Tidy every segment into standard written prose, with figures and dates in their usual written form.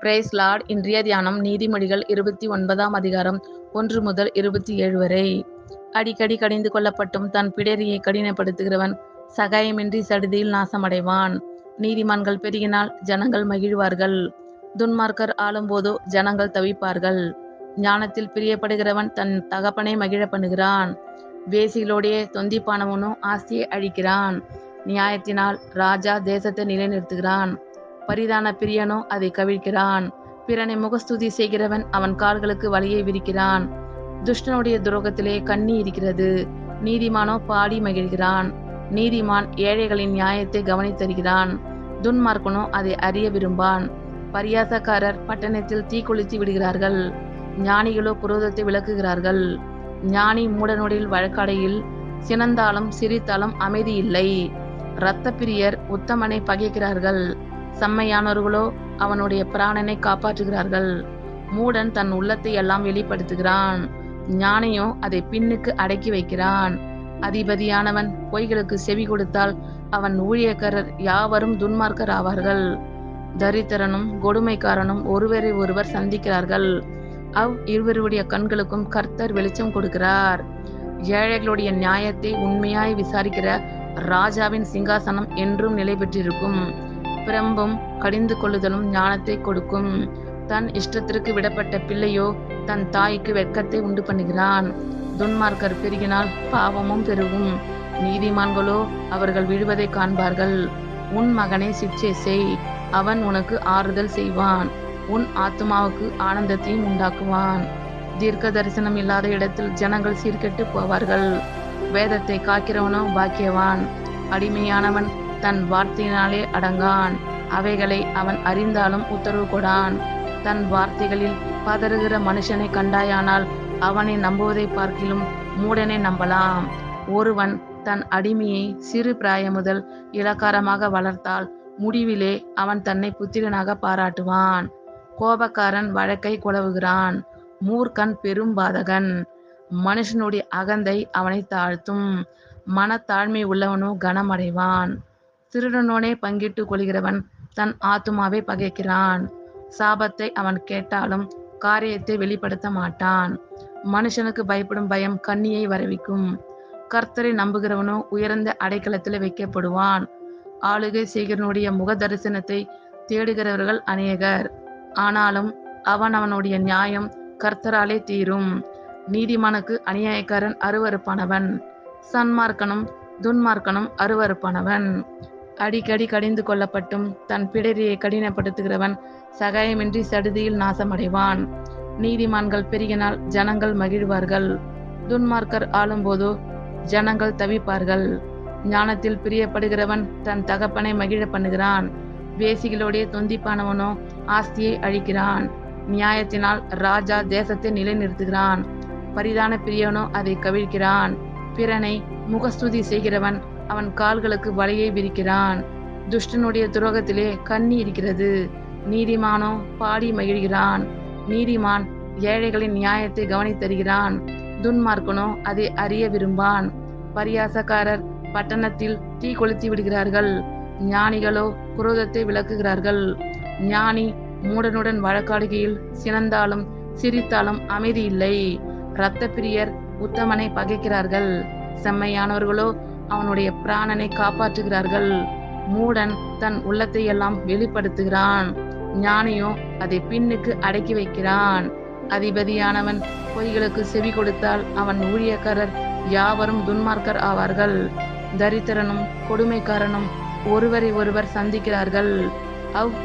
Price Lord. இன்றைய தியானம் நீதிமொழிகள் 29ஆம் அதிகாரம் 1 முதல் 27 வரை. அடிக்கடி கடிந்து கொள்ளப்பட்டும் தன் பிடரியை கடினப்படுத்துகிறவன் சகாயமின்றி சடுதியில் நாசமடைவான். நீதிமான்கள் பெருகினால் ஜனங்கள் மகிழ்வார்கள், துன்மார்க்கர் ஆளும்போதோ ஜனங்கள் தவிப்பார்கள். ஞானத்தில் பிரியப்படுகிறவன் தன் தகப்பனை மகிழ பண்ணுகிறான், வேசிகளோடைய தொந்திப்பானவனோ ஆஸ்தியை அழிக்கிறான். நியாயத்தினால் ராஜா தேசத்தை நிலைநிறுத்துகிறான், பரிதான பிரியனோ அதை கவிழ்க்கிறான். பிறனை முகஸ்துதி செய்கிறவன் அவன் கால்களுக்கு வலையை விரிக்கிறான். துஷ்டனுடைய துரோகத்திலே கண்ணி இருக்கிறது, நீதிமானோ பாடி மகிழ்கிறான். நீதிமான் ஏழைகளின் நியாயத்தை கவனித்தருகிறான், துன்மார்க்கனோ அதை அறிய விரும்பான். பரியாசக்காரர் பட்டணத்தில் தீக்குளித்து விடுகிறார்கள், ஞானிகளோ குரோதத்தை விளக்குகிறார்கள். ஞானி மூடனுடைய வழக்காடையில் சினந்தாலும் சிரித்தாலும் அமைதி இல்லை. இரத்த பிரியர் உத்தமனை பகைக்கிறார்கள், செம்மையானவர்களோ அவனுடைய பிராணனை காப்பாற்றுகிறார்கள். மூடன் தன் உள்ளத்தை எல்லாம் வெளிப்படுத்துகிறான், ஞானியோ அதை பின்னுக்கு அடக்கி வைக்கிறான். அதிபதியானவன் பொய்களுக்கு செவி கொடுத்தால் அவன் ஊழியக்காரர் யாவரும் துன்மார்க்கர் ஆவார்கள். தரித்திரனும் கொடுமைக்காரனும் ஒருவரை ஒருவர் சந்திக்கிறார்கள், இருவருடைய கண்களுக்கும் கர்த்தர் வெளிச்சம் கொடுக்கிறார். ஏழைகளுடைய நியாயத்தை உண்மையாய் விசாரிக்கிற ராஜாவின் சிங்காசனம் என்றும் நிலை பெற்றிருக்கும். பிரம்பும் கடிந்து கொள்ளுதலும் ஞானத்தை கொடுக்கும். தன் இஷ்டத்திற்கு விடப்பட்ட பிள்ளையோ தன் தாய்க்கு வெட்கத்தை உண்டு பண்ணுகிறான். துன்மார்க்கர் பெருகினால் பாவமும் பெருகும், நீதிமான்களோ அவர்கள் விழுவதை காண்பார்கள். உன் மகனை சிட்சை செய், அவன் உனக்கு ஆறுதல் செய்வான், உன் ஆத்துமாவுக்கு ஆனந்தத்தையும் உண்டாக்குவான். தீர்க்க தரிசனம் இல்லாத இடத்தில் ஜனங்கள் சீர்கெட்டு போவார்கள், வேதத்தை காக்கிறவனோ பாக்கியவான். அடிமையானவன் தன் வார்த்தையினாலே அடங்கான், அவைகளை அவன் அறிந்தாலும் உத்தரவு கொடான். தன் வார்த்தைகளில் பதறுகிற மனுஷனை கண்டாயானால் அவனை நம்புவதை பார்க்கிலும் மூடனை நம்பலாம். ஒருவன் தன் அடிமையை சிறு பிராயம் முதல் இளக்காரமாக வளர்த்தால் முடிவிலே அவன் தன்னை புத்திரனாக பாராட்டுவான். கோபக்காரன் வழக்கை குழவுகிறான், மூர்க்கன் பெரும் பாதகன். மனுஷனுடைய அகந்தை அவனை தாழ்த்தும், மனத்தாழ்மை உள்ளவனோ கனமடைவான். திருடனோனே பங்கிட்டு கொள்கிறவன் தன் ஆத்துமாவை பகைக்கிறான், சாபத்தை அவன் கேட்டாலும் காரியத்தை வெளிப்படுத்த மாட்டான். மனுஷனுக்கு பயப்படும் பயம் கண்ணியை வரவிக்கும், கர்த்தரை நம்புகிறவனோ உயர்ந்த அடைக்கலத்தில் வைக்கப்படுவான். ஆளுகை செய்கிறவனுடைய முக தரிசனத்தை தேடுகிறவர்கள் அநேகர், ஆனாலும் அவனுடைய நியாயம் கர்த்தராலே தீரும். நீதிமானுக்கு அநியாயக்காரன் அருவருப்பானவன், சன்மார்க்கனும் துன்மார்க்கனும் அருவருப்பானவன். அடிக்கடி கடிந்து கொள்ளப்பட்டும் தன் பிடரியை கடினப்படுத்துகிறவன் சகாயமின்றி சடுதியில் நாசமடைவான். நீதிமான்கள் பெருகினால் ஜனங்கள் மகிழ்வார்கள், துன்மார்க்கர் ஆளும்போதோ ஜனங்கள் தவிப்பார்கள். ஞானத்தில் பிரியப்படுகிறவன் தன் தகப்பனை மகிழ பண்ணுகிறான், வேசிகளுடைய தொந்திப்பானவனோ ஆஸ்தியை அழிக்கிறான். நியாயத்தினால் ராஜா தேசத்தை நிலைநிறுத்துகிறான், பரிதான பிரியனோ அதை கவிழ்க்கிறான். பிறனை முகஸ்துதி செய்கிறவன் அவன் கால்களுக்கு வலையை விரிக்கிறான். துஷ்டனுடைய துரோகத்திலே கண்ணி இருக்கிறது, நீதிமானோ பாடி மகிழ்கிறான். நீதிமான் ஏழைகளின் நியாயத்தை கவனித்தருகிறான், துன்மார்க்கனோ அதை அறிய விரும்பான். பரியாசக்காரர் பட்டணத்தில் தீ கொளுத்தி விடுகிறார்கள், ஞானிகளோ குரோதத்தை விளக்குகிறார்கள். ஞானி மூடனுடன் வழக்காடுகையில் சினந்தாலும் சிரித்தாலும் அமைதி இல்லை. இரத்த பிரியர் உத்தமனை பகைக்கிறார்கள், செம்மையானவர்களோ அவனுடைய பிராணனை காப்பாற்றுகிறார்கள். மூடன் தன் உள்ளத்தை எல்லாம் வெளிப்படுத்துகிறான், ஞானியோ அதை பின்னுக்கு அடக்கி வைக்கிறான். அதிபதியானவன் பொய்களுக்கு செவி கொடுத்தால் அவன் ஊழியக்காரர் யாவரும் துன்மார்க்கர் ஆவார்கள். தரித்திரனும் கொடுமைக்காரனும் ஒருவரை ஒருவர் சந்திக்கிறார்கள்,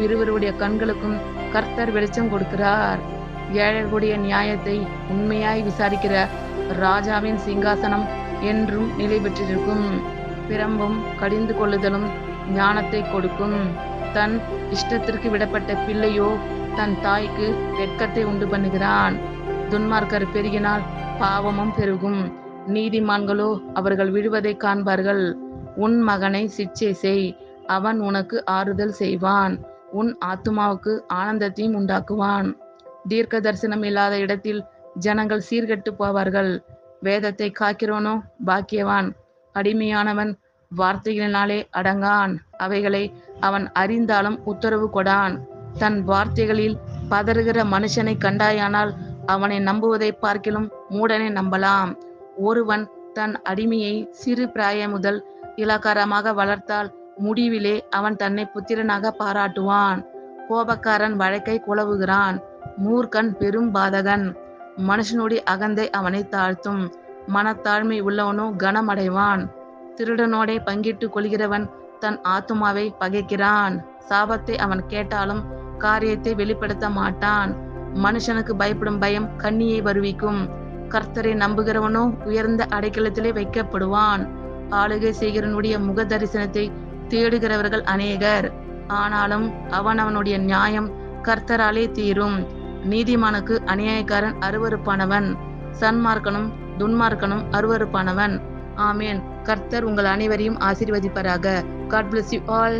இருவருடைய கண்களுக்கும் கர்த்தர் வெளிச்சம் கொடுக்கிறார். ஏழைகளுடைய நியாயத்தை உண்மையாய் விசாரிக்கிற ராஜாவின் சிங்காசனம் என்றும் நிலை பெற்றிருக்கும். பிரம்பும் கடிந்து கொள்ளுதலும் ஞானத்தை கொடுக்கும். தன் இஷ்டத்திற்கு விடப்பட்ட பிள்ளையோ தன் தாய்க்கு வெட்கத்தை உண்டு பண்ணுகிறான். துன்மார்க்கர் பெருகினால் பாவமும் பெருகும், நீதிமான்களோ அவர்கள் விழுவதை காண்பார்கள். உன் மகனை சிட்சை செய், அவன் உனக்கு ஆறுதல் செய்வான், உன் ஆத்துமாவுக்கு ஆனந்தத்தையும் உண்டாக்குவான். தீர்க்க தரிசனம் இல்லாத இடத்தில் ஜனங்கள் சீர்கெட்டு போவார்கள், வேதத்தை காக்கிறவனோ பாக்கியவான். அடிமையானவன் வார்த்தைகளினாலே அடங்கான், அவைகளை அவன் அறிந்தாலும் உத்தரவு கொடான். தன் வார்த்தைகளில் பதறுகிற மனுஷனை கண்டாயானால் அவனை நம்புவதை பார்க்கிலும் மூடனை நம்பலாம். ஒருவன் தன் அடிமையை சிறு பிராயம் முதல் இலக்காரமாக வளர்த்தால் முடிவிலே அவன் தன்னை புத்திரனாக பாராட்டுவான். கோபக்காரன் வழக்கை குழவுகிறான், மூர்க்கன் பெரும் பாதகன். மனுஷனுடைய அகந்தை அவனை தாழ்த்தும், மனத்தாழ்மை உள்ளவனோ கனமடைவான். திருடனோடே பங்கிட்டு கொள்கிறவன் தன் ஆத்துமாவை பகைக்கிறான். சாபத்தை அவன் கேட்டாலும் காரியத்தை வெளிப்படுத்த மாட்டான். மனுஷனுக்கு பயப்படும் பயம் கண்ணியை வருவிக்கும். கர்த்தரை நம்புகிறவனோ உயர்ந்த அடைக்கலத்திலே வைக்கப்படுவான். ஆளுகை செய்கிறவனுடைய முக தரிசனத்தை தேடுகிறவர்கள் அநேகர், ஆனாலும் அவனவனுடைய நியாயம் கர்த்தராலே தீரும். நீதிமானுக்கு அநியாயக்காரன் அருவருப்பானவன், சன்மார்க்கனும் துன்மார்க்கனும் அருவருப்பானவன். ஆமேன். கர்த்தர் உங்கள் அனைவரையும் ஆசீர்வதிப்பாராக. God bless you all.